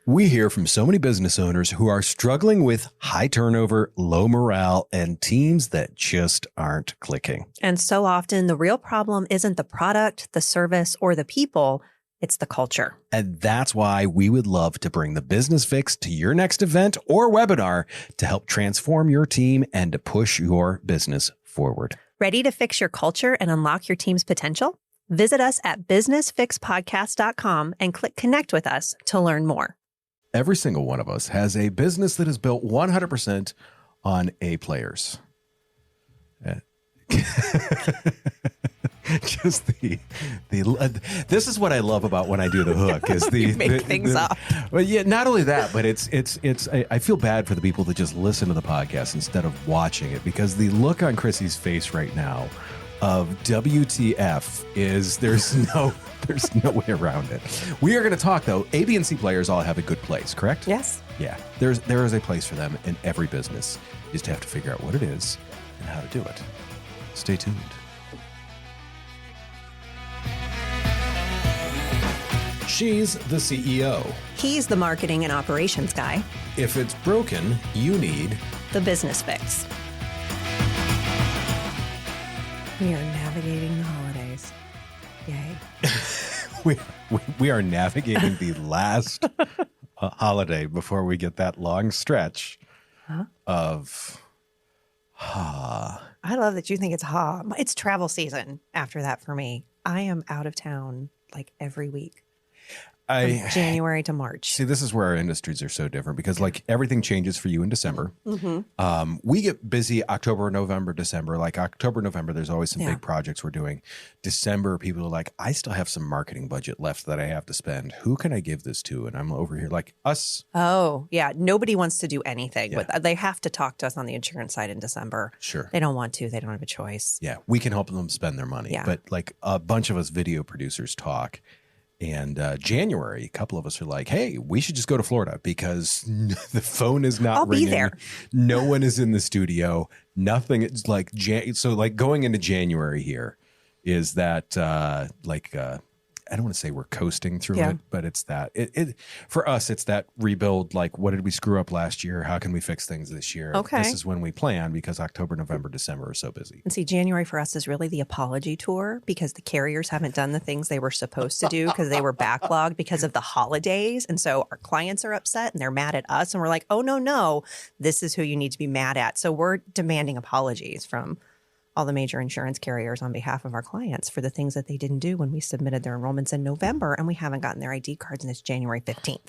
We hear from so many business owners who are struggling with high turnover, low morale, and teams that just aren't clicking. And so often the real problem isn't the product, the service, or the people. It's the culture. And that's why we would love to bring the business fix to your next event or webinar to help transform your team and to push your business forward. Ready to fix your culture and unlock your team's potential? Visit us at businessfixpodcast.com and click connect with us to learn more. Every single one of us has a business that is built 100% on A players. Just this is what I love about when I do the hook is you make things up. Well, yeah, not only that, but I feel bad for the people that just listen to the podcast instead of watching it, because the look on Chrissy's face right now of WTF is there's no way around it. We are going to talk, though. A, B, and C players all have a good place, correct? Yes. Yeah. There is a place for them in every business. You just have to figure out what it is and how to do it. Stay tuned. She's the CEO. He's the marketing and operations guy. If it's broken, you need the business fix. We are navigating the holidays. Yay. we are navigating the last holiday before we get that long stretch of I love that you think it's It's travel season after that for me. I am out of town like every week. From January to March. See, this is where our industries are so different because like everything changes for you in December. Mm-hmm. We get busy October, November, December. Like October, November, there's always some big projects we're doing. December, people are like, I still have some marketing budget left that I have to spend. Who can I give this to? And I'm over here like us. Oh, yeah. Nobody wants to do anything. They have to talk to us on the insurance side in December. Sure. They don't want to. They don't have a choice. Yeah. We can help them spend their money. Yeah. But like a bunch of us video producers talk. And January, a couple of us are like, hey, we should just go to Florida because the phone is not ringing. I'll be there. No one is in the studio. Nothing. It's like, so like going into January here is that I don't want to say we're coasting through it, but it's that for us, it's that rebuild. Like, what did we screw up last year? How can we fix things this year? Okay. This is when we plan because October, November, December are so busy. And see, January for us is really the apology tour because the carriers haven't done the things they were supposed to do because they were backlogged because of the holidays. And so our clients are upset and they're mad at us. And we're like, oh, no, this is who you need to be mad at. So we're demanding apologies from all the major insurance carriers on behalf of our clients for the things that they didn't do when we submitted their enrollments in November and we haven't gotten their ID cards and it's January 15th.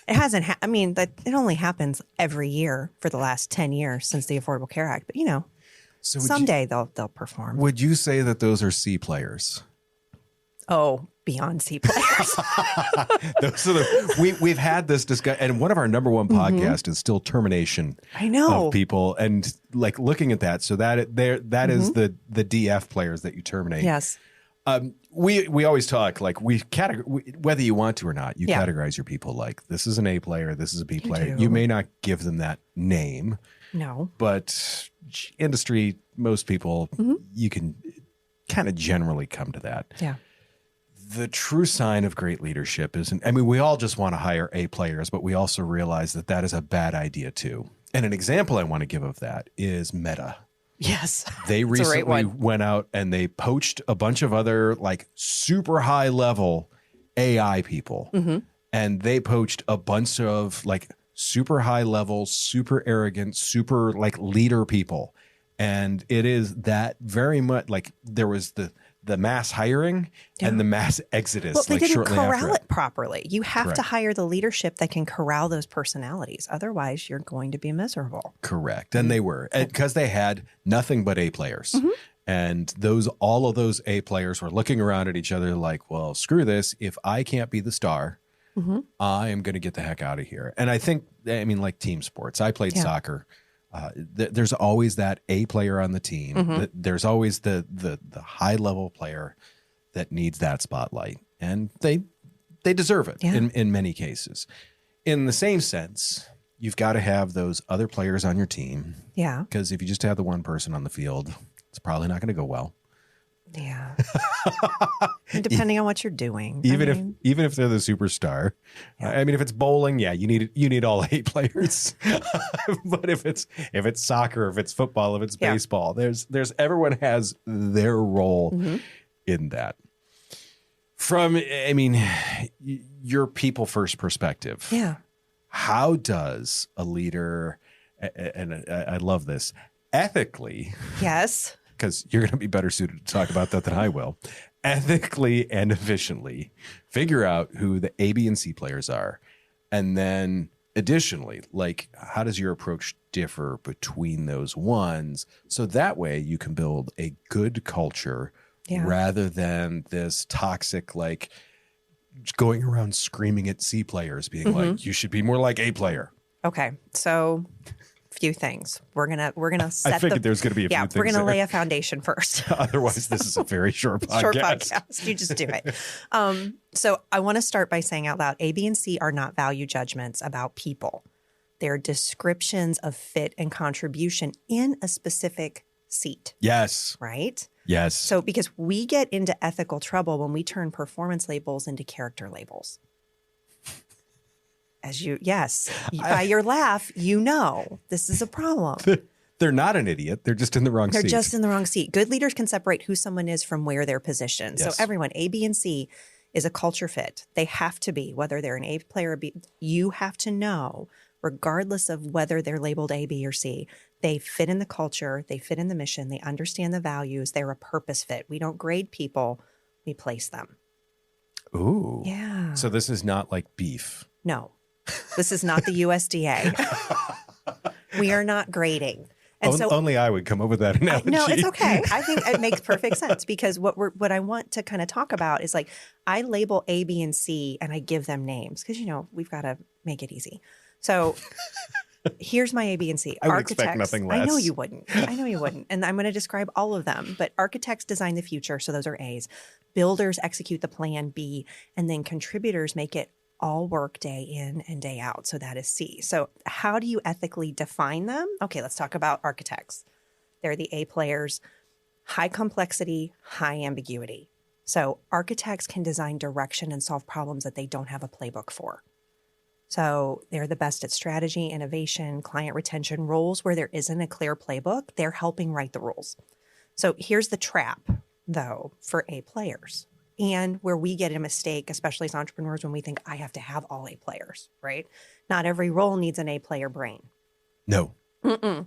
It hasn't, it only happens every year for the last 10 years since the Affordable Care Act. But, so someday they'll perform. Would you say that those are C players? Oh, beyond C players. Those are we've had this discussion, and one of our number one podcasts is still termination. I know of people, and like looking at that. So that is the DF players that you terminate. Yes. We always talk like whether you want to or not, you categorize your people like this is an A player, this is a B player. You may not give them that name. No. But industry, most people, you can kind of generally come to that. Yeah. The true sign of great leadership isn't, we all just want to hire A players, but we also realize that that is a bad idea too. And an example I want to give of that is Meta. Yes. They recently went out and they poached a bunch of other like super high level AI people. Mm-hmm. And they poached a bunch of like super high level, super arrogant, super like leader people. And it is that very much like there was the mass hiring and the mass exodus. Well, they like didn't shortly corral after it properly. You have to hire the leadership that can corral those personalities. Otherwise, you're going to be miserable. Correct. And they were, because they had nothing but A players. Mm-hmm. And all of those A players were looking around at each other like, well, screw this. If I can't be the star, I am going to get the heck out of here. And I think, like team sports, I played soccer. There's always that A player on the team. Mm-hmm. There's always the high level player that needs that spotlight, and they deserve it in many cases. In the same sense, you've got to have those other players on your team. Yeah. Because if you just have the one person on the field, it's probably not going to go well. Yeah. And depending on what you're doing. Even if they're the superstar. Yeah. I mean, if it's bowling, yeah, you need all 8 players. But if it's soccer, if it's football, if it's baseball, there's everyone has their role in that. From, I mean, your people first perspective. Yeah. How does a leader, and I love this, ethically, Yes, because you're going to be better suited to talk about that than I will, ethically and efficiently figure out who the A, B, and C players are. And then additionally, like, how does your approach differ between those ones? So that way you can build a good culture rather than this toxic, like, going around screaming at C players, being like, you should be more like A player. Okay. So few things. We're gonna set I figured there's gonna be a few things. We're gonna lay a foundation first. Otherwise, this is a very short podcast. Short podcast. You just do it. So I want to start by saying out loud, A, B, and C are not value judgments about people. They're descriptions of fit and contribution in a specific seat. Yes. Right? Yes. So because we get into ethical trouble when we turn performance labels into character labels. By your laugh, you know this is a problem. They're not an idiot. They're just in the wrong seat. They're just in the wrong seat. Good leaders can separate who someone is from where they're positioned. Yes. So everyone, A, B, and C is a culture fit. They have to be, whether they're an A player or B. You have to know, regardless of whether they're labeled A, B, or C, they fit in the culture. They fit in the mission. They understand the values. They're a purpose fit. We don't grade people. We place them. Ooh. Yeah. So this is not like beef. No. This is not the USDA. We are not grading. And so only I would come up with that analogy. No, it's okay. I think it makes perfect sense because what I want to kind of talk about is like I label A, B, and C and I give them names because, we've got to make it easy. So here's my A, B, and C. I would expect nothing less. I know you wouldn't. And I'm going to describe all of them. But architects design the future, so those are A's. Builders execute the plan, B. And then contributors make it all work day in and day out. So that is C. So how do you ethically define them? Okay, let's talk about architects. They're the A players, high complexity, high ambiguity. So architects can design direction and solve problems that they don't have a playbook for. So they're the best at strategy, innovation, client retention, roles where there isn't a clear playbook. They're helping write the rules. So here's the trap, though, for A players. And where we get a mistake, especially as entrepreneurs, when we think I have to have all A players, right? Not every role needs an A player brain. No. Mm-mm.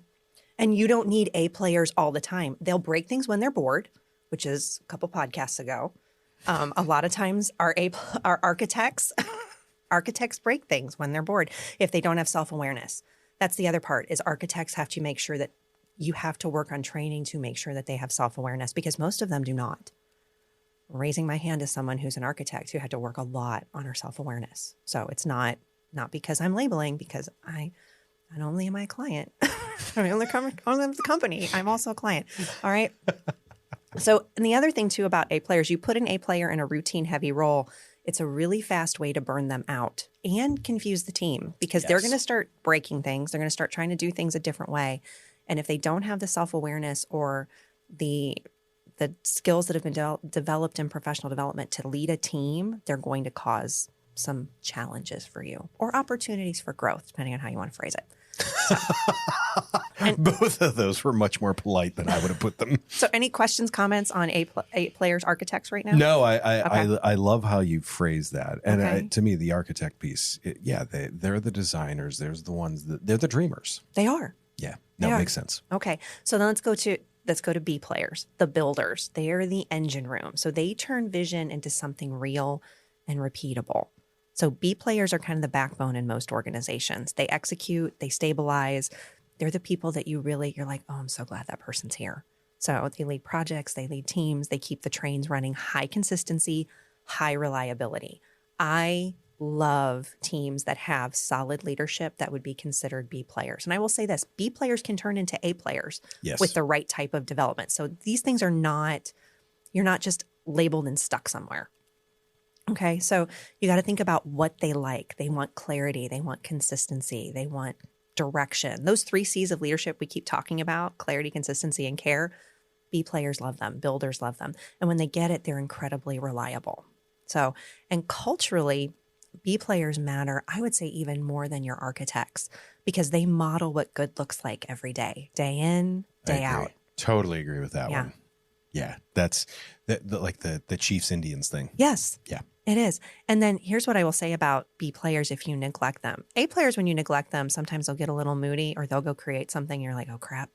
And you don't need A players all the time. They'll break things when they're bored, which is a couple podcasts ago. A lot of times our architects break things when they're bored if they don't have self-awareness. That's the other part is architects have to make sure that you have to work on training to make sure that they have self-awareness because most of them do not. Raising my hand as someone who's an architect who had to work a lot on her self-awareness. So it's not because I'm labeling, because I not only am I a client, I only am the company, I'm also a client. All right. So, and the other thing too about A players, you put an A player in a routine heavy role, it's a really fast way to burn them out and confuse the team because they're going to start breaking things. They're going to start trying to do things a different way. And if they don't have the self-awareness or the skills that have been developed in professional development to lead a team, they're going to cause some challenges for you or opportunities for growth, depending on how you want to phrase it. So, both of those were much more polite than I would have put them. So any questions, comments on A players, architects right now? No, I love how you phrase that. And to me, the architect piece, they're the designers. They're the ones they're the dreamers. They are. Yeah, that makes sense. Okay, so then let's go to B players, the builders. They are the engine room. So they turn vision into something real and repeatable. So B players are kind of the backbone in most organizations. They execute, they stabilize. They're the people that you're like, oh, I'm so glad that person's here. So they lead projects, they lead teams, they keep the trains running, high consistency, high reliability. I love teams that have solid leadership that would be considered B players. And I will say this, B players can turn into A players with the right type of development. So these things you're not just labeled and stuck somewhere. Okay, so you got to think about what they like. They want clarity. They want consistency. They want direction. Those 3 C's of leadership we keep talking about, clarity, consistency, and care, B players love them, builders love them. And when they get it, they're incredibly reliable. So, and culturally, B players matter, I would say, even more than your architects, because they model what good looks like every day, day in, day out. Totally agree with that one. Yeah, that's like the Chiefs Indians thing. Yes. Yeah. It is. And then here's what I will say about B players if you neglect them. A players, when you neglect them, sometimes they'll get a little moody or they'll go create something. You're like, oh, crap.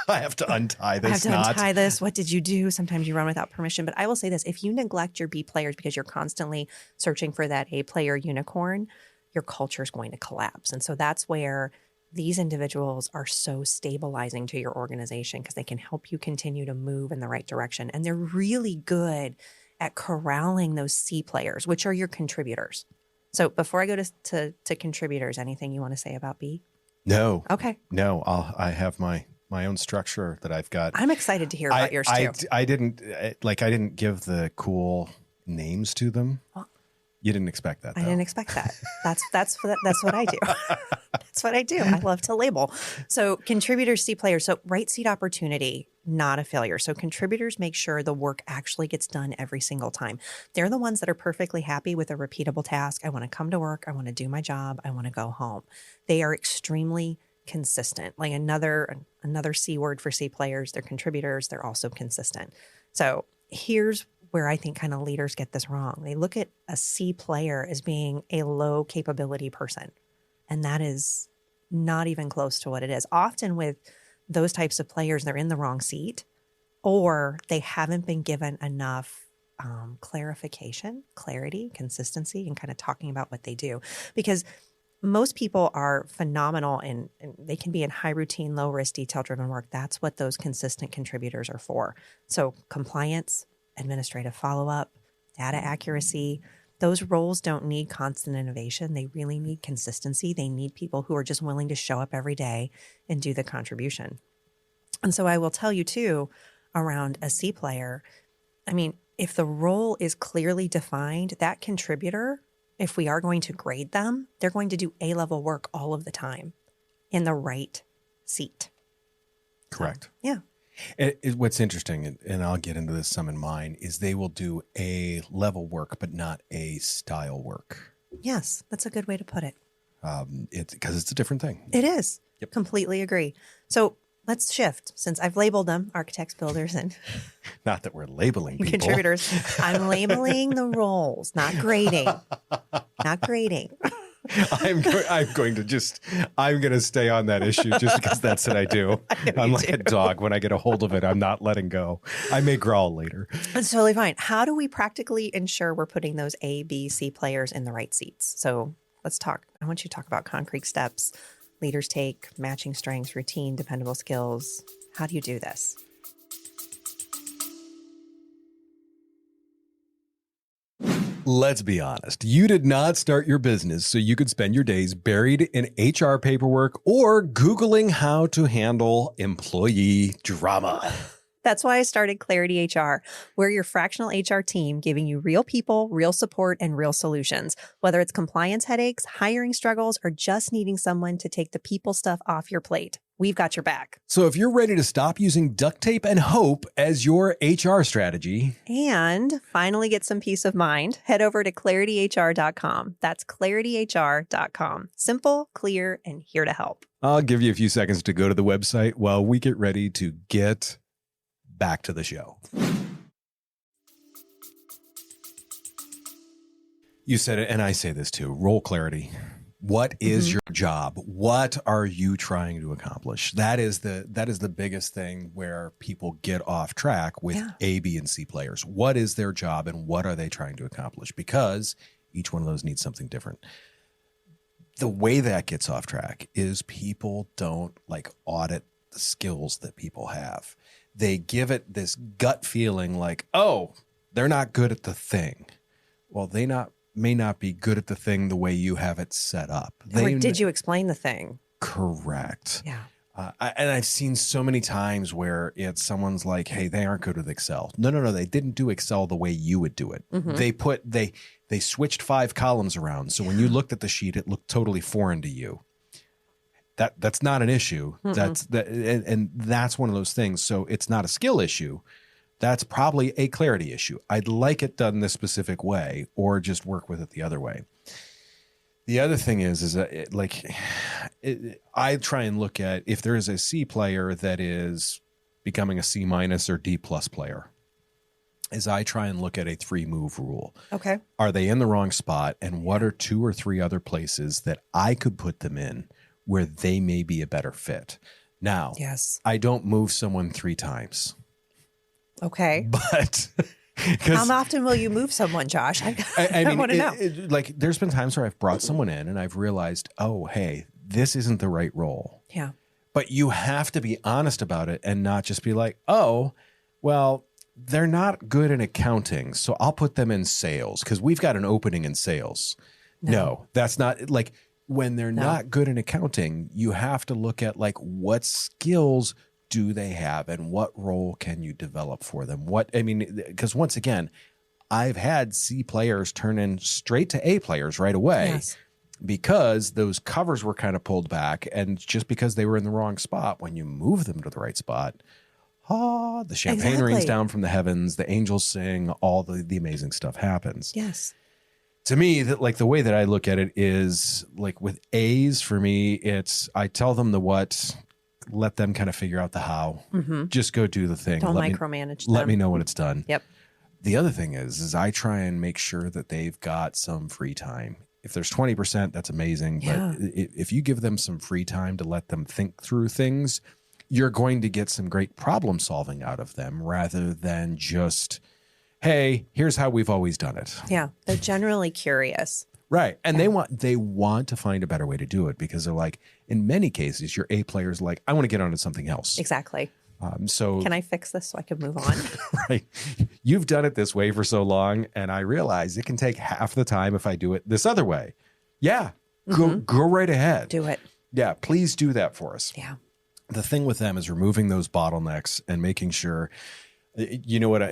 I have to untie this. I have to untie this. What did you do? Sometimes you run without permission. But I will say this. If you neglect your B players because you're constantly searching for that A player unicorn, your culture is going to collapse. And so that's where these individuals are so stabilizing to your organization because they can help you continue to move in the right direction. And they're really good at corralling those C players, which are your contributors. So before I go to contributors, anything you want to say about B? No. Okay. No, I have my own structure that I've got. I'm excited to hear about yours too. I didn't give the cool names to them. Well, you didn't expect that, though. I didn't expect that. That's what I do. That's what I do. I love to label. So contributors, C players. So right seat opportunity, not a failure. So contributors make sure the work actually gets done every single time. They're the ones that are perfectly happy with a repeatable task. I want to come to work. I want to do my job. I want to go home. They are extremely consistent. Like another C word for C players, they're contributors. They're also consistent. So here's where I think kind of leaders get this wrong. They look at a C player as being a low capability person. And that is not even close to what it is. Often with those types of players, they're in the wrong seat or they haven't been given enough clarity, consistency, and kind of talking about what they do. Because most people are phenomenal and they can be in high routine, low risk, detail driven work. That's what those consistent contributors are for. So compliance, administrative follow-up, data accuracy, those roles don't need constant innovation. They really need consistency. They need people who are just willing to show up every day and do the contribution. And so I will tell you too, around a C player, I mean, if the role is clearly defined, that contributor, if we are going to grade them, they're going to do A-level work all of the time in the right seat. Correct. So, yeah. What's interesting, and I'll get into this some in mine, is they will do A level work, but not A style work. Yes, that's a good way to put it. It's because it's a different thing. It is. Yep. Completely agree. So let's shift. Since I've labeled them architects, builders, and not that we're labeling people. Contributors. I'm labeling the roles, not grading. Not grading. I'm going to stay on that issue just because that's what I do. I'm like a dog. When I get a hold of it, I'm not letting go. I may growl later. That's totally fine. How do we practically ensure we're putting those A, B, C players in the right seats? So let's talk. I want you to talk about concrete steps, leaders take, matching strengths, routine, dependable skills. How do you do this? Let's be honest. You did not start your business so you could spend your days buried in HR paperwork or Googling how to handle employee drama. That's why I started Clarity HR. We're your fractional HR team giving you real people, real support, and real solutions. Whether it's compliance headaches, hiring struggles, or just needing someone to take the people stuff off your plate, we've got your back. So if you're ready to stop using duct tape and hope as your HR strategy and finally get some peace of mind, head over to clarityhr.com. That's clarityhr.com. Simple, clear, and here to help. I'll give you a few seconds to go to the website while we get ready to get back to the show. You said it, and I say this too. Role clarity. What is your job? What are you trying to accomplish? That is the biggest thing where people get off track with A, B, and C players. What is their job and what are they trying to accomplish? Because each one of those needs something different. The way that gets off track is people don't audit the skills that people have. They give it this gut feeling like, oh, they're not good at the thing. Well, they may not be good at the thing the way you have it set up. Or did you explain the thing? Correct. Yeah. And I've seen so many times where it's someone's like, hey, they aren't good with Excel. No. They didn't do Excel the way you would do it. They switched 5 columns around. So when you looked at the sheet, it looked totally foreign to you. That's not an issue. And that's one of those things. So it's not a skill issue. That's probably a clarity issue. I'd like it done this specific way, or just work with it the other way. The other thing is that I try and look at if there is a C player that is becoming a C- or D+ player, is I try and look at a 3-move rule. Okay. Are they in the wrong spot? And what are 2 or 3 other places that I could put them in where they may be a better fit? Now, yes, I don't move someone 3 times. Okay. But how often will you move someone, Josh? I mean, want to know. Like, there's been times where I've brought someone in and I've realized, oh, hey, this isn't the right role. Yeah. But you have to be honest about it and not just be like, oh, well, they're not good in accounting, so I'll put them in sales because we've got an opening in sales. No, that's not like when they're not good in accounting, you have to look at like what skills do they have and what role can you develop for them? Because once again, I've had C players turn in straight to A players right away because those covers were kind of pulled back. And just because they were in the wrong spot, when you move them to the right spot, the champagne rains down from the heavens, the angels sing, all the amazing stuff happens. Yes. To me, that like the way that I look at it is like with A's, for me, it's I tell them the what, let them kind of figure out the how. Just go do the thing. Don't micromanage them. Let me know when it's done. Yep. The other thing is I try and make sure that they've got some free time. If there's 20%, that's amazing. Yeah. But if you give them some free time to let them think through things, you're going to get some great problem solving out of them rather than just, hey, here's how we've always done it. Yeah. They're generally curious. Right. And they want to find a better way to do it because they're like, in many cases, your A player's like, I want to get onto something else. Exactly. So can I fix this so I can move on? Right. You've done it this way for so long, and I realize it can take half the time if I do it this other way. Yeah. Go right ahead. Do it. Yeah. Please do that for us. Yeah. The thing with them is removing those bottlenecks and making sure. You know what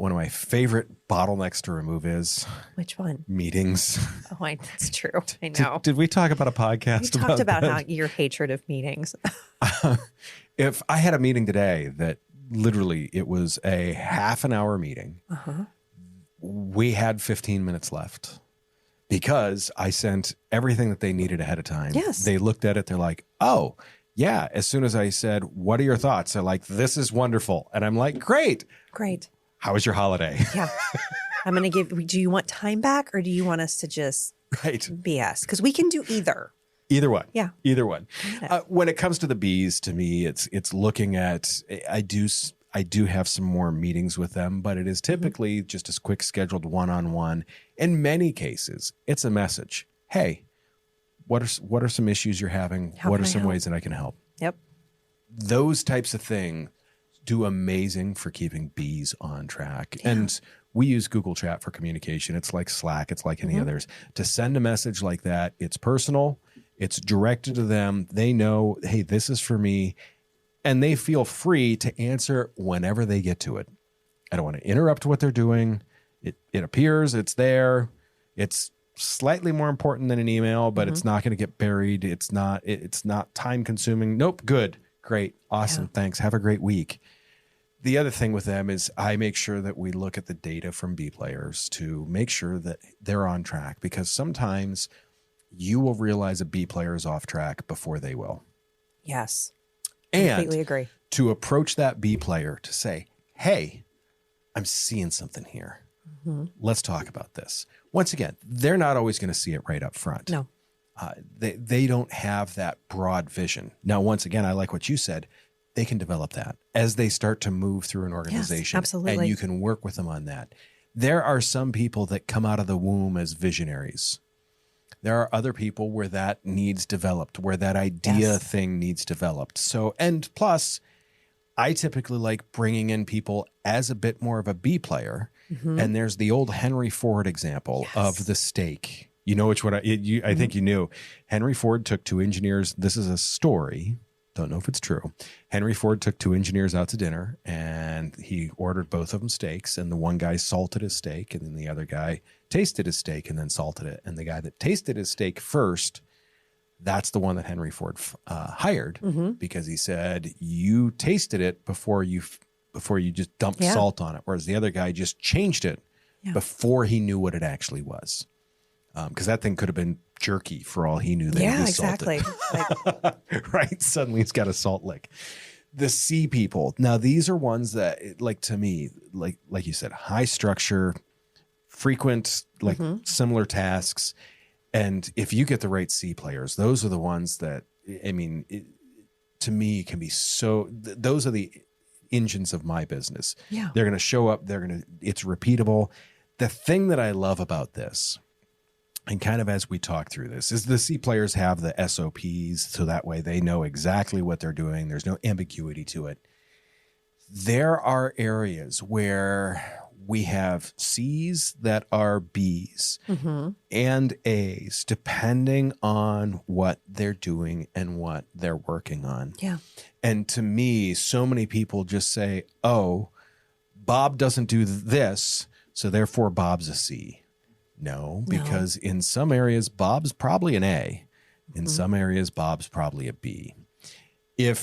one of my favorite bottlenecks to remove is? Which one? Meetings. Oh, that's true. I know. Did we talk about a podcast? We talked about how your hatred of meetings. If I had a meeting today that literally it was a half an hour meeting, we had 15 minutes left because I sent everything that they needed ahead of time. Yes. They looked at it. They're like, oh, yeah. As soon as I said, what are your thoughts? They're like, this is wonderful. And I'm like, great. Great. How was your holiday? Yeah. I'm going to do you want time back or do you want us to just BS? Because we can do either. Either one. Yeah. Either one. When it comes to the B's, to me, it's looking at, I do have some more meetings with them, but it is typically just a quick scheduled one-on-one. In many cases, it's a message. Hey, what are some issues you're having? What are some ways that I can help? Yep. Those types of things do amazing for keeping B's on track. Yeah. And we use Google Chat for communication. It's like Slack. It's like any others. To send a message like that, it's personal. It's directed to them. They know, hey, this is for me. And they feel free to answer whenever they get to it. I don't want to interrupt what they're doing. It appears, it's there. It's slightly more important than an email, but it's not going to get buried. It's not time consuming. Nope. Good. Great. Awesome. Yeah. Thanks. Have a great week. The other thing with them is I make sure that we look at the data from B players to make sure that they're on track, because sometimes you will realize a B player is off track before they will. Yes. And completely agree. To approach that B player to say, hey, I'm seeing something here. Let's talk about this. Once again, they're not always going to see it right up front. No. They don't have that broad vision. Now, once again, I like what you said. They can develop that as they start to move through an organization. Yes, absolutely. And you can work with them on that. There are some people that come out of the womb as visionaries. There are other people where that needs developed, where that idea thing needs developed. So, and plus, I typically like bringing in people as a bit more of a B player. And there's the old Henry Ford example of the steak. You know which one I think you knew. Henry Ford took 2 engineers. This is a story. Don't know if it's true. Henry Ford took 2 engineers out to dinner, and he ordered both of them steaks. And the one guy salted his steak, and then the other guy tasted his steak and then salted it. And the guy that tasted his steak first That's the one that Henry Ford hired because he said, you tasted it before you just dumped salt on it. Whereas the other guy just changed it before he knew what it actually was. Because that thing could have been jerky for all he knew that it was exactly. salted. Right? Suddenly it's got a salt lick. The C people. Now, these are ones that, like, to me, like you said, high structure, frequent, like similar tasks. And if you get the right C players, those are the ones that, I mean, to me can be so, those are the engines of my business. Yeah. They're going to show up. It's repeatable. The thing that I love about this, and kind of as we talk through this, is the C players have the SOPs, so that way they know exactly what they're doing. There's no ambiguity to it. There are areas where we have C's that are B's and A's, depending on what they're doing and what they're working on. Yeah. And to me, so many people just say, oh, Bob doesn't do this, so therefore Bob's a C. No, because in some areas, Bob's probably an A. In some areas, Bob's probably a B. And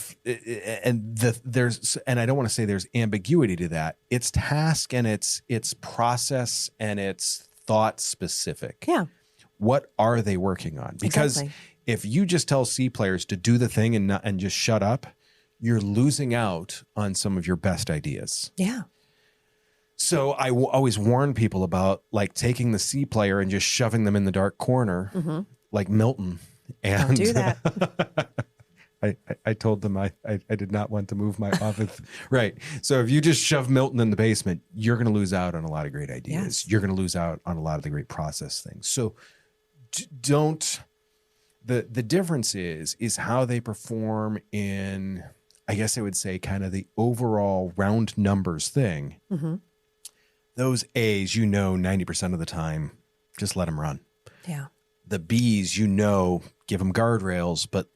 I don't want to say there's ambiguity to that. It's task and it's process and it's thought specific. Yeah. What are they working on? Because if you just tell C players to do the thing and just shut up, you're losing out on some of your best ideas. Yeah. So I always warn people about like taking the C player and just shoving them in the dark corner, like Milton. And don't do that. I told them I did not want to move my office. Right. So if you just shove Milton in the basement, you're going to lose out on a lot of great ideas. Yes. You're going to lose out on a lot of the great process things. So the difference is how they perform in, I guess I would say, kind of the overall round numbers thing. Those A's, 90% of the time, just let them run. Yeah. The B's, give them guardrails, but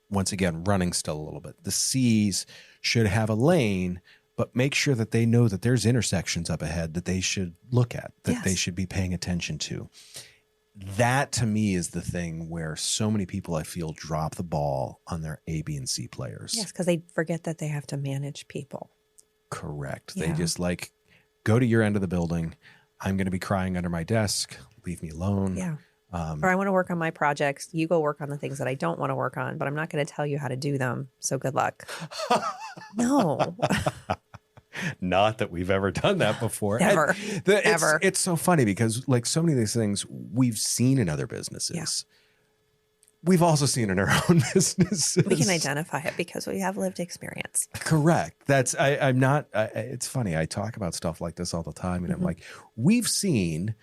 once again, running still a little bit. The C's should have a lane, but make sure that they know that there's intersections up ahead that they should look at, that they should be paying attention to. That, to me, is the thing where so many people, I feel, drop the ball on their A, B, and C players. Yes, because they forget that they have to manage people. Correct. Yeah. They just go to your end of the building. I'm going to be crying under my desk. Leave me alone. Yeah. Or I want to work on my projects. You go work on the things that I don't want to work on, but I'm not going to tell you how to do them. So good luck. No. Not that we've ever done that before. Never. Ever. It's so funny because like so many of these things we've seen in other businesses. Yeah. We've also seen in our own businesses. We can identify it because we have lived experience. Correct. I'm not, it's funny. I talk about stuff like this all the time and I'm like, we've seen,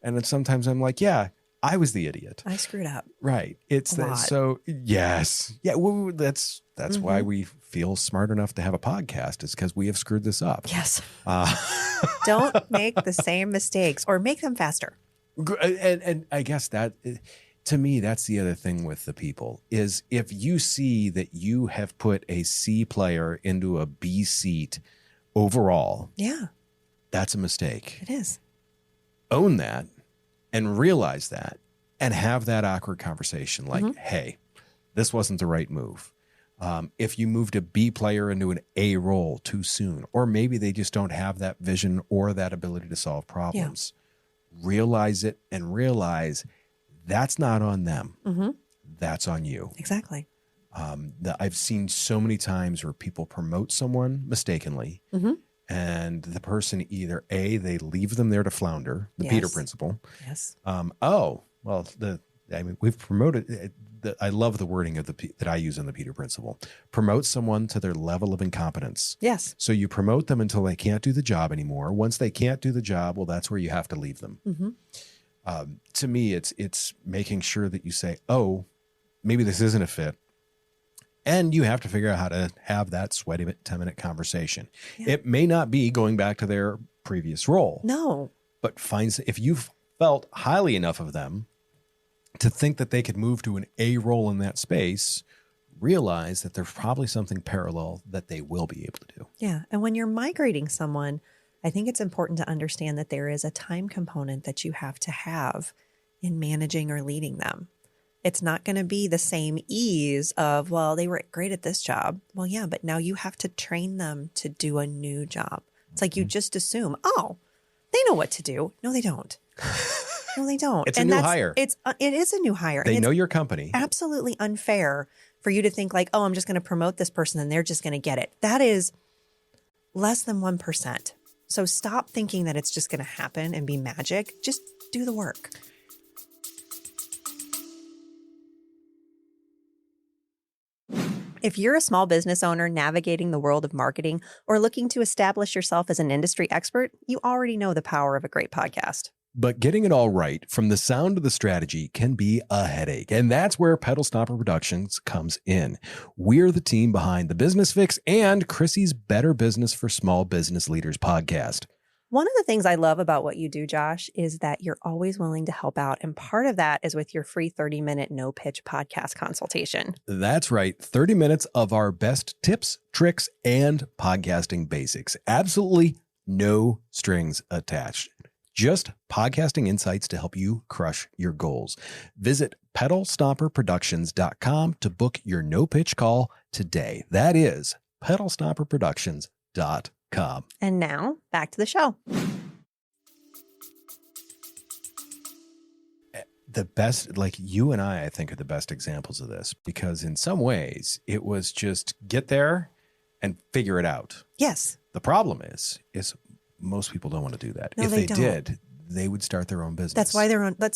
and then sometimes I'm like, yeah, I was the idiot. I screwed up. Right. It's that. So yes. Yeah. Well, that's why we feel smart enough to have a podcast, is because we have screwed this up. Yes. Don't make the same mistakes or make them faster. And I guess that, to me, that's the other thing with the people is if you see that you have put a C player into a B seat overall. Yeah. That's a mistake. It is. Own that and realize that and have that awkward conversation like, hey, this wasn't the right move. If you moved a B player into an A role too soon, or maybe they just don't have that vision or that ability to solve problems, realize it and realize that's not on them. That's on you. Exactly. I've seen so many times where people promote someone mistakenly and the person either A, they leave them there to flounder, the Peter principle. Yes. We've promoted, I love the wording of that I use on the Peter principle. Promote someone to their level of incompetence. Yes. So you promote them until they can't do the job anymore. Once they can't do the job, well, that's where you have to leave them. To me, it's making sure that you say, oh, maybe this isn't a fit. And you have to figure out how to have that sweaty 10-minute conversation. Yeah. It may not be going back to their previous role. No. But if you've felt highly enough of them to think that they could move to an A role in that space, realize that there's probably something parallel that they will be able to do. Yeah. And when you're migrating someone, I think it's important to understand that there is a time component that you have to have in managing or leading them. It's not going to be the same ease of, well, they were great at this job. Well, yeah, but now you have to train them to do a new job. It's like you just assume, oh, they know what to do. No, they don't. No, they don't. It's a new hire. It is a new hire. They know your company. Absolutely unfair for you to think like, oh, I'm just going to promote this person and they're just going to get it. That is less than 1%. So stop thinking that it's just going to happen and be magic. Just do the work. If you're a small business owner navigating the world of marketing or looking to establish yourself as an industry expert, you already know the power of a great podcast. But getting it all right from the sound to the strategy can be a headache. And that's where Pedal Stopper Productions comes in. We're the team behind the Business Fix and Chrissy's Better Business for Small Business Leaders podcast. One of the things I love about what you do, Josh, is that you're always willing to help out. And part of that is with your free 30-minute no-pitch podcast consultation. That's right. 30 minutes of our best tips, tricks, and podcasting basics. Absolutely no strings attached. Just podcasting insights to help you crush your goals. Visit pedalstopperproductions.com to book your no-pitch call today. That is pedalstopperproductions.com. And now, back to the show. The best, like you and I think, are the best examples of this because in some ways it was just get there and figure it out. Yes. The problem is most people don't want to do that. No, if they they did, they would start their own business. That's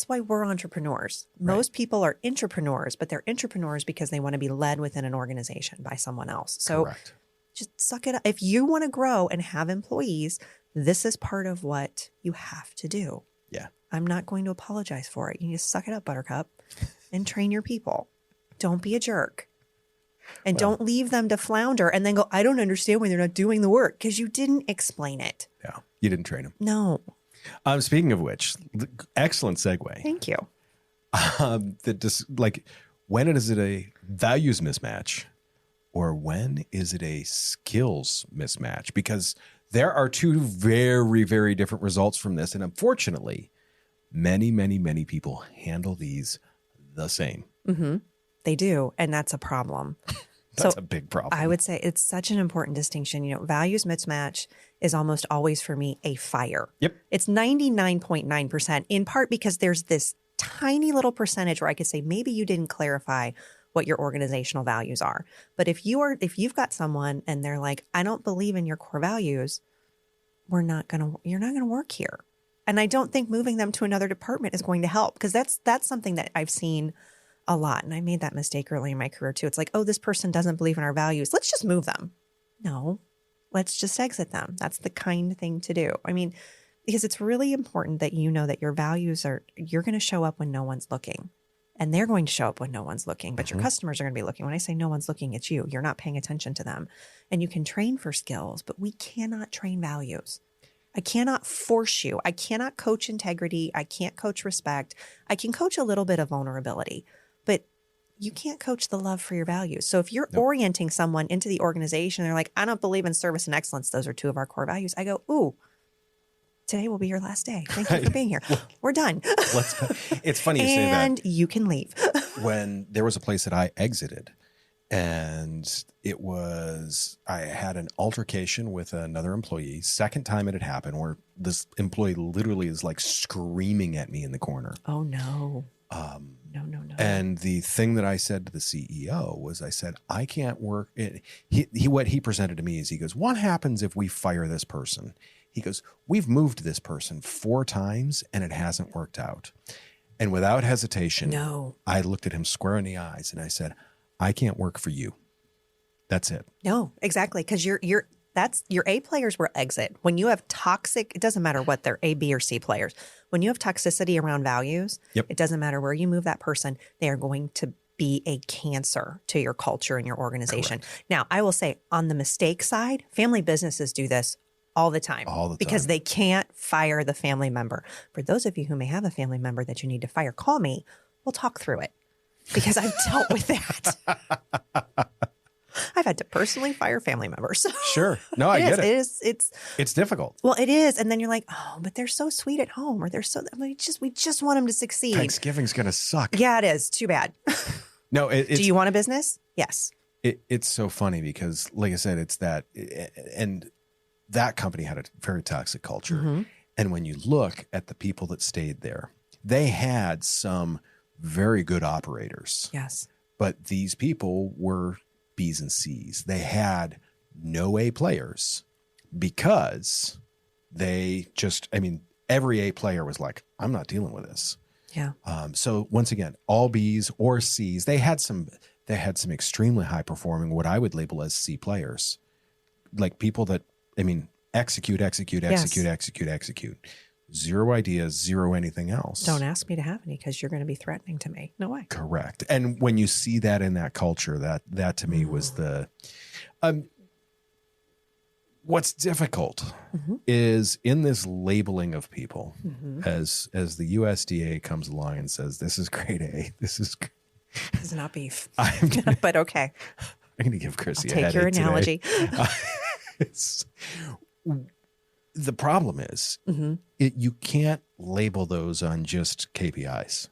why we're entrepreneurs. Most people are intrapreneurs, but they're intrapreneurs because they want to be led within an organization by someone else. So Correct. Just suck it up. If you want to grow and have employees, this is part of what you have to do. Yeah. I'm not going to apologize for it. You need to suck it up, Buttercup, and train your people. Don't be a jerk. And don't leave them to flounder and then go, I don't understand why they're not doing the work because you didn't explain it. Yeah. You didn't train them. No. Speaking of which, excellent segue. Thank you. When is it a values mismatch or when is it a skills mismatch? Because there are two very, very different results from this. And unfortunately, many, many, many people handle these the same. Mm-hmm. They do. And that's a problem. That's a big problem. I would say it's such an important distinction. You know, values mismatch is almost always for me a fire. Yep. It's 99.9%, in part because there's this tiny little percentage where I could say maybe you didn't clarify what your organizational values are. But if you've got someone and they're like, I don't believe in your core values, you're not gonna work here. And I don't think moving them to another department is going to help because that's something that I've seen a lot. And I made that mistake early in my career too. It's like, oh, this person doesn't believe in our values. Let's just move them. No, let's just exit them. That's the kind thing to do. I mean, because it's really important that you know that your values you're going to show up when no one's looking. And they're going to show up when no one's looking, but your customers are going to be looking. When I say no one's looking, it's you. You're not paying attention to them. And you can train for skills, but we cannot train values. I cannot force you. I cannot coach integrity. I can't coach respect. I can coach a little bit of vulnerability, but you can't coach the love for your values. So if you're orienting someone into the organization, they're like, I don't believe in service and excellence. Those are two of our core values. I go, ooh, today will be your last day. Thank you for being here. We're done. It's funny you say that. And you can leave. When there was a place that I exited and I had an altercation with another employee. Second time it had happened where this employee literally is like screaming at me in the corner. Oh, no. No. And the thing that I said to the CEO was I said, I can't work. What he presented to me is he goes, what happens if we fire this person? He goes, we've moved this person 4 times and it hasn't worked out. And without hesitation, I looked at him square in the eyes and I said, I can't work for you. That's it. No, exactly. Because your A players will exit. When you have toxic, it doesn't matter what they're A, B, or C players. When you have toxicity around values, it doesn't matter where you move that person. They are going to be a cancer to your culture and your organization. Correct. Now, I will say on the mistake side, family businesses do this all the time. Because they can't fire the family member. For those of you who may have a family member that you need to fire, call me. We'll talk through it because I've dealt with that. I've had to personally fire family members. Sure. No, I get it. It's difficult. Well, it is. And then you're like, oh, but they're so sweet at home, or they're so, I mean, we just want them to succeed. Thanksgiving's going to suck. Yeah, it is. Too bad. No, do you want a business? Yes. It's so funny because, like I said, it's that, and that company had a very toxic culture. Mm-hmm. And when you look at the people that stayed there, they had some very good operators. Yes. But these people were B's and C's. They had no A players because they just, I mean, every A player was like, I'm not dealing with this. Yeah. So once again, all B's or C's, they had some extremely high performing, what I would label as C players, like people that, I mean, execute. Zero ideas, zero anything else. Don't ask me to have any because you're going to be threatening to me. No way. Correct. And when you see that in that culture, that to me was the, what's difficult is in this labeling of people as the USDA comes along and says, this is grade A. This is not beef, but okay. I'm going to give Chrissy I'll take your analogy. The problem is you can't label those on just KPIs.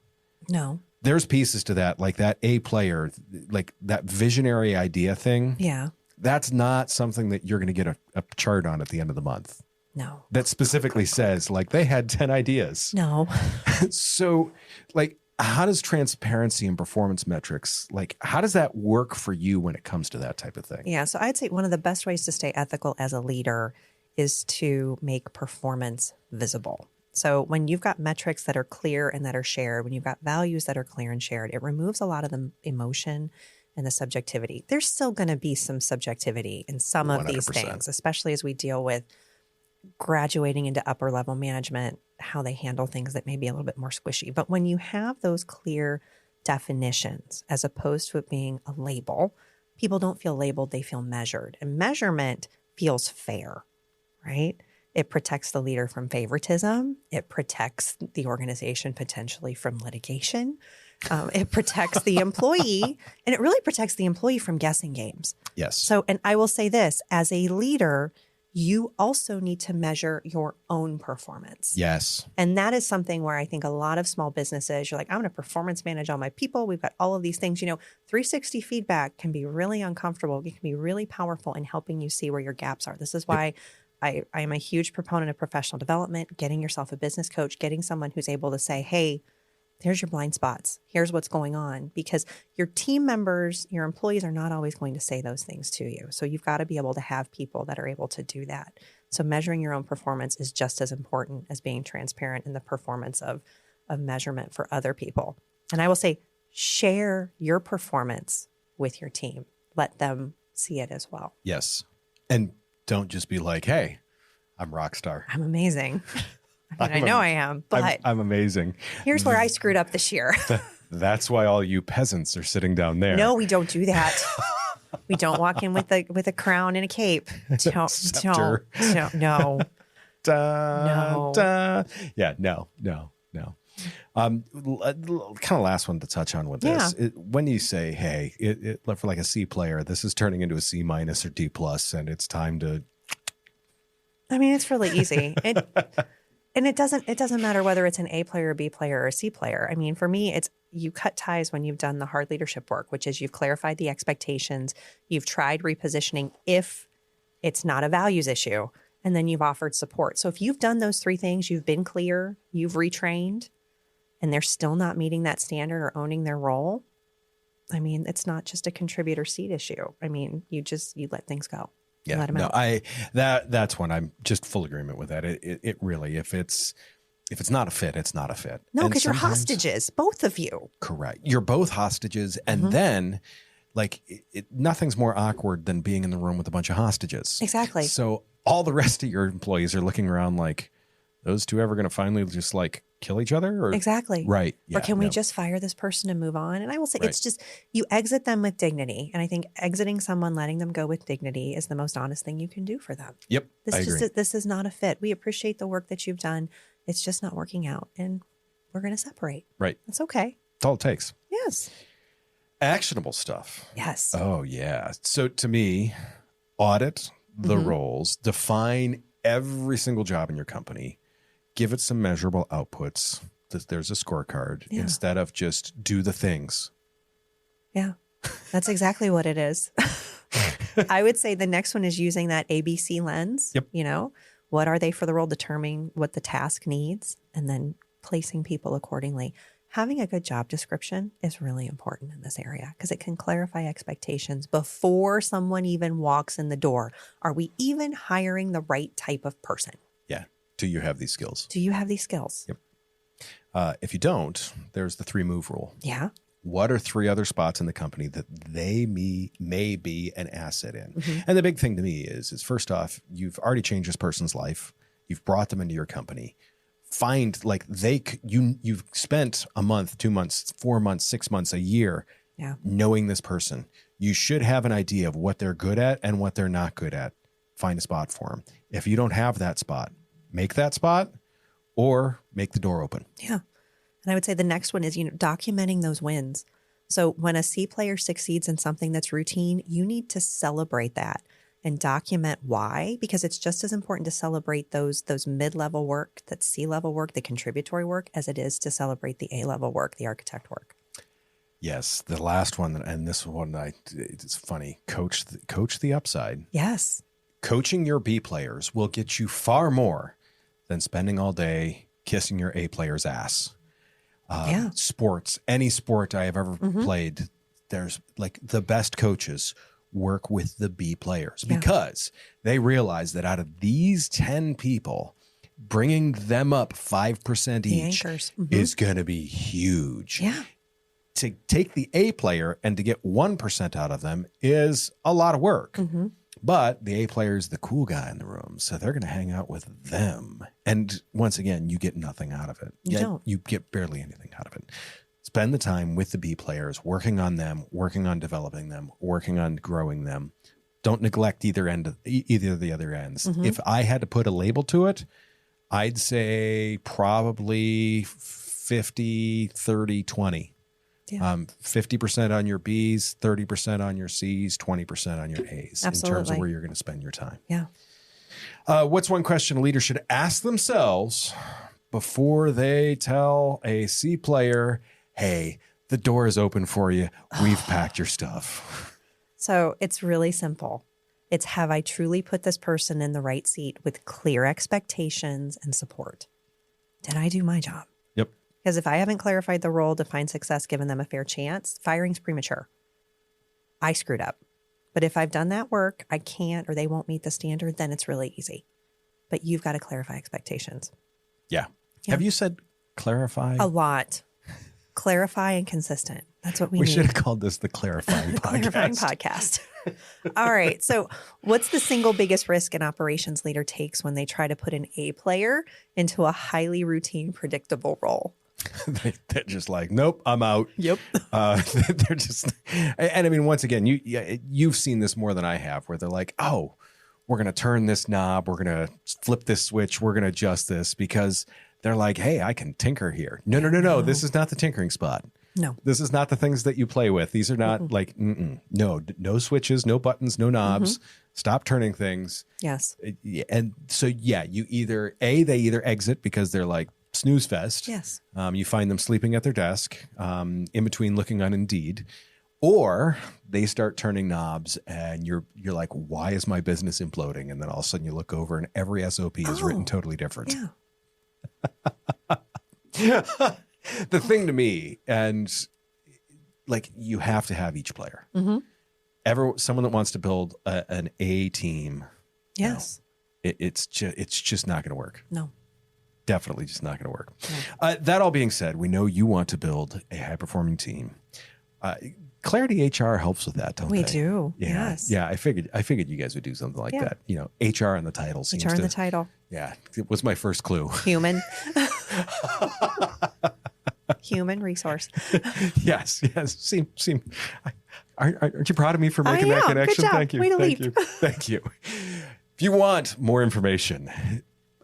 No. There's pieces to that, like that A player, like that visionary idea thing. Yeah. That's not something that you're going to get a chart on at the end of the month. No. That specifically says, like, they had 10 ideas. No. So, like, how does transparency and performance metrics, like, how does that work for you when it comes to that type of thing? Yeah. So I'd say one of the best ways to stay ethical as a leader is to make performance visible. So when you've got metrics that are clear and that are shared, when you've got values that are clear and shared, it removes a lot of the emotion and the subjectivity. There's still going to be some subjectivity in some of 100%. these things, especially as we deal with graduating into upper level management, how they handle things that may be a little bit more squishy. But when you have those clear definitions, as opposed to it being a label, people don't feel labeled, they feel measured. And measurement feels fair, right? It protects the leader from favoritism. It protects the organization potentially from litigation. It protects the employee, and it really protects the employee from guessing games. Yes. So, and I will say this, as a leader, you also need to measure your own performance. Yes. And that is something where I think a lot of small businesses, you're like, I'm going to performance manage all my people. We've got all of these things. 360 feedback can be really uncomfortable. It can be really powerful in helping you see where your gaps are. This is why I am a huge proponent of professional development, getting yourself a business coach, getting someone who's able to say, hey, here's your blind spots. Here's what's going on. Because your team members, your employees are not always going to say those things to you. So you've got to be able to have people that are able to do that. So measuring your own performance is just as important as being transparent in the performance of measurement for other people. And I will say, share your performance with your team. Let them see it as well. Yes. And don't just be like, hey, I'm rock star. I'm amazing. I know I am, but I'm amazing. Here's where I screwed up this year. That's why all you peasants are sitting down there. No, we don't do that. We don't walk in with a crown and a cape. Don't. No. No. Yeah, no. Kind of last one to touch on with this. Yeah. When you say, hey, for like a C player, this is turning into a C minus or D plus, and it's time to. I mean, it's really easy. And it doesn't matter whether it's an A player, a B player, or a C player. I mean, for me, it's you cut ties when you've done the hard leadership work, which is you've clarified the expectations, you've tried repositioning if it's not a values issue, and then you've offered support. So if you've done those three things, you've been clear, you've retrained, and they're still not meeting that standard or owning their role, I mean, it's not just a contributor seat issue. I mean, you let things go. Yeah, no, that's when I'm just full agreement with that. It really, if it's not a fit, it's not a fit. No, because you're hostages, both of you. Correct. You're both hostages. And then like nothing's more awkward than being in the room with a bunch of hostages. Exactly. So all the rest of your employees are looking around like, those two ever going to finally just like kill each other? Or exactly. Right. Yeah, or can we just fire this person and move on? And I will say, Right. It's just, you exit them with dignity. And I think exiting someone, letting them go with dignity is the most honest thing you can do for them. Yep. I agree. This is not a fit. We appreciate the work that you've done. It's just not working out. And we're going to separate. Right. That's okay. That's all it takes. Yes. Actionable stuff. Yes. Oh, yeah. So to me, audit the roles, define every single job in your company, give it some measurable outputs. There's a scorecard instead of just do the things. Yeah, that's exactly what it is. I would say the next one is using that ABC lens. Yep. You know, what are they for the role, determining what the task needs, and then placing people accordingly. Having a good job description is really important in this area because it can clarify expectations before someone even walks in the door. Are we even hiring the right type of person? Yeah. Do you have these skills? Do you have these skills? Yep. If you don't, there's the 3-move rule. Yeah. What are 3 other spots in the company that they may be an asset in? And the big thing to me is first off, you've already changed this person's life. You've brought them into your company. Find like you've spent a month, 2 months, 4 months, 6 months, a year knowing this person. You should have an idea of what they're good at and what they're not good at. Find a spot for them. If you don't have that spot, make that spot or make the door open. Yeah. And I would say the next one is, documenting those wins. So when a C player succeeds in something that's routine, you need to celebrate that and document why, because it's just as important to celebrate those mid-level work, that C-level work, the contributory work, as it is to celebrate the A-level work, the architect work. Yes, the last one, and this one, it's funny. Coach the upside. Yes. Coaching your B players will get you far more than spending all day kissing your A player's ass. Sports, any sport I have ever played, there's like the best coaches work with the B players because they realize that out of these 10 people, bringing them up 5% each is going to be huge. Yeah. To take the A player and to get 1% out of them is a lot of work. But the A player is the cool guy in the room, so they're going to hang out with them. And once again, you get nothing out of it. You don't. You get barely anything out of it. Spend the time with the B players, working on them, working on developing them, working on growing them. Don't neglect either of the other ends. If I had to put a label to it, I'd say probably 50, 30, 20. 50% on your Bs, 30% on your Cs, 20% on your As. Absolutely. In terms of where you're going to spend your time. Yeah. What's one question a leader should ask themselves before they tell a C player, hey, the door is open for you. We've packed your stuff. So it's really simple. It's, have I truly put this person in the right seat with clear expectations and support? Did I do my job? Yep. Because if I haven't clarified the role, defined success, given them a fair chance, firing's premature. I screwed up. But if I've done that work, I can't, or they won't meet the standard, then it's really easy. But you've got to clarify expectations. Yeah. Have you said clarify? A lot. Clarify and consistent. That's what we need. We should have called this the Clarifying Podcast. Clarifying Podcast. All right. So what's the single biggest risk an operations leader takes when they try to put an A player into a highly routine, predictable role? They're just like, nope, I'm out. Yep. They're just, and I mean, once again, you've seen this more than I have, where they're like, oh, we're going to turn this knob, we're going to flip this switch, we're going to adjust this, because they're like, hey, I can tinker here. No. This is not the tinkering spot. No. This is not the things that you play with. These are not like, no switches, no buttons, no knobs. Stop turning things. Yes. And so, you they either exit because they're like, snooze fest. Yes. You find them sleeping at their desk, in between looking on Indeed, or they start turning knobs, and you're like, why is my business imploding? And then all of a sudden you look over and every SOP is written totally different. Yeah. The thing to me, and like, you have to have each player. Someone that wants to build an A team. Yes. It's just not going to work. No. Definitely just not going to work. No. That all being said, we know you want to build a high-performing team. Clarity HR helps with that, don't they? We do. Yeah. Yes. Yeah, I figured you guys would do something like that. HR in the title seems HR in to. the title. Yeah, it was my first clue. Human. Human resource. Yes. Seem. Aren't you proud of me for making that connection? Good job. Thank you. Way to Thank leap. you. Thank you. If you want more information,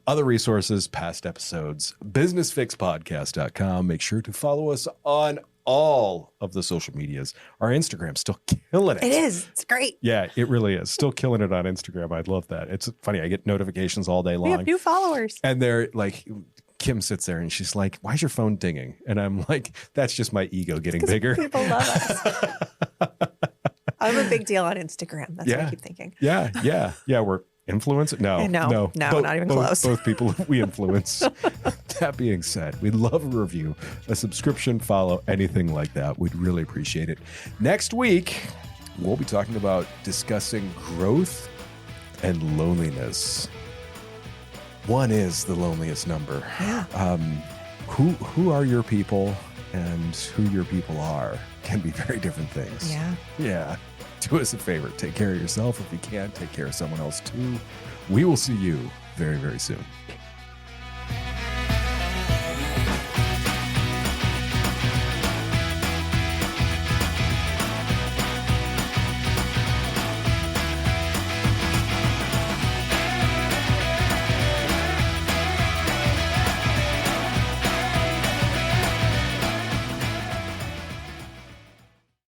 other resources, past episodes, businessfixpodcast.com. Make sure to follow us on all of the social medias. Our Instagram's still killing it. It is. It's great. Yeah, it really is. Still killing it on Instagram. I'd love that. It's funny. I get notifications all day long. We have new followers. And they're like, Kim sits there and she's like, why is your phone dinging? And I'm like, that's just my ego getting bigger. People love us. I'm a big deal on Instagram. That's what I keep thinking. Yeah. We're influencers. No, not even close. Both people we influence. That being said, we'd love a review, a subscription, follow, anything like that. We'd really appreciate it. Next week, we'll be talking about discussing growth and loneliness. One is the loneliest number. Yeah. Who are your people and who your people are can be very different things. Yeah. Do us a favor. Take care of yourself. If you can't, take care of someone else too. We will see you very, very soon.